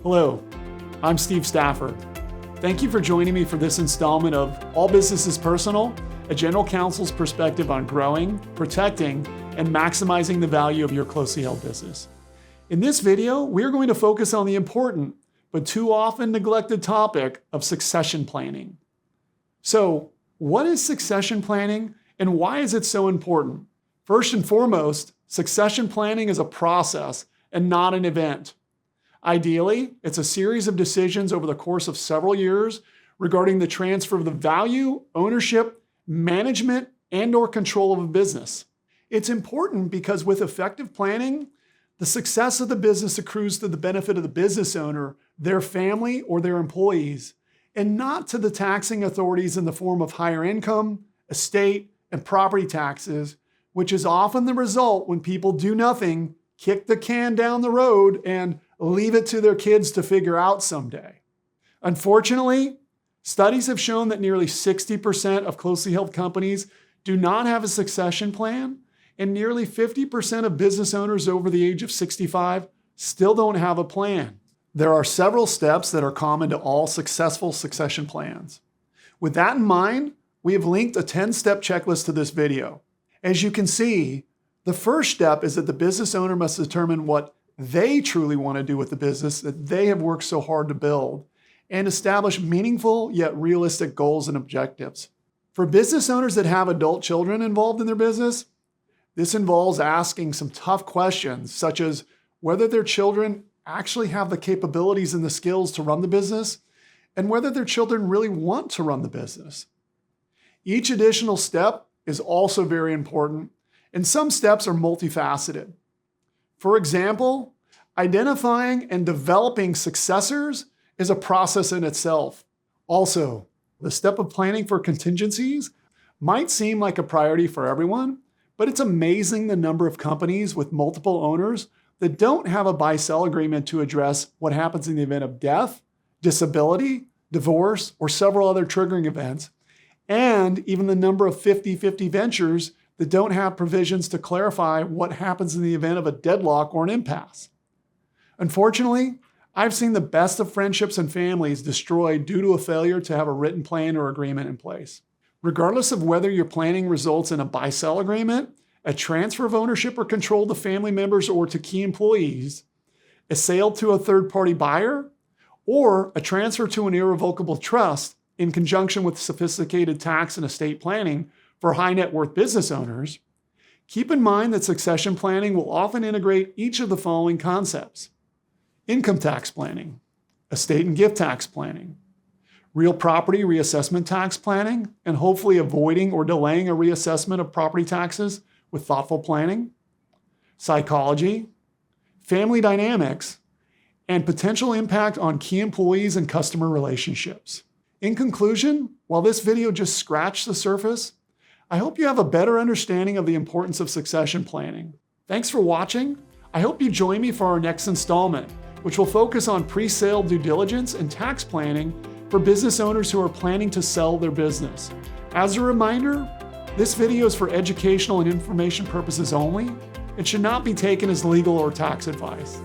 Hello, I'm Steve Stafford. Thank you for joining me for this installment of All Business is Personal, a general counsel's perspective on growing, protecting, and maximizing the value of your closely held business. In this video, we're going to focus on the important, but too often neglected topic of succession planning. So, what is succession planning and why is it so important? First and foremost, succession planning is a process and not an event. Ideally, it's a series of decisions over the course of several years regarding the transfer of the value, ownership, management, and/or control of a business. It's important because with effective planning, the success of the business accrues to the benefit of the business owner, their family, or their employees, and not to the taxing authorities in the form of higher income, estate, and property taxes, which is often the result when people do nothing, kick the can down the road, and leave it to their kids to figure out someday. Unfortunately, studies have shown that nearly 60% of closely held companies do not have a succession plan, and nearly 50% of business owners over the age of 65 still don't have a plan. There are several steps that are common to all successful succession plans. With that in mind, we have linked a 10-step checklist to this video. As you can see, the first step is that the business owner must determine what they truly want to do with the business that they have worked so hard to build and establish meaningful yet realistic goals and objectives. For business owners that have adult children involved in their business, this involves asking some tough questions, such as whether their children actually have the capabilities and the skills to run the business, and whether their children really want to run the business. Each additional step is also very important, and some steps are multifaceted. For example, identifying and developing successors is a process in itself. Also, the step of planning for contingencies might seem like a priority for everyone, but it's amazing the number of companies with multiple owners that don't have a buy-sell agreement to address what happens in the event of death, disability, divorce, or several other triggering events, and even the number of 50-50 ventures that don't have provisions to clarify what happens in the event of a deadlock or an impasse. Unfortunately, I've seen the best of friendships and families destroyed due to a failure to have a written plan or agreement in place. Regardless of whether your planning results in a buy-sell agreement, a transfer of ownership or control to family members or to key employees, a sale to a third-party buyer, or a transfer to an irrevocable trust in conjunction with sophisticated tax and estate planning for high net worth business owners, keep in mind that succession planning will often integrate each of the following concepts: income tax planning, estate and gift tax planning, real property reassessment tax planning, and hopefully avoiding or delaying a reassessment of property taxes with thoughtful planning, psychology, family dynamics, and potential impact on key employees and customer relationships. In conclusion, while this video just scratched the surface, I hope you have a better understanding of the importance of succession planning. Thanks for watching. I hope you join me for our next installment, which will focus on pre-sale due diligence and tax planning for business owners who are planning to sell their business. As a reminder, this video is for educational and information purposes only. It should not be taken as legal or tax advice.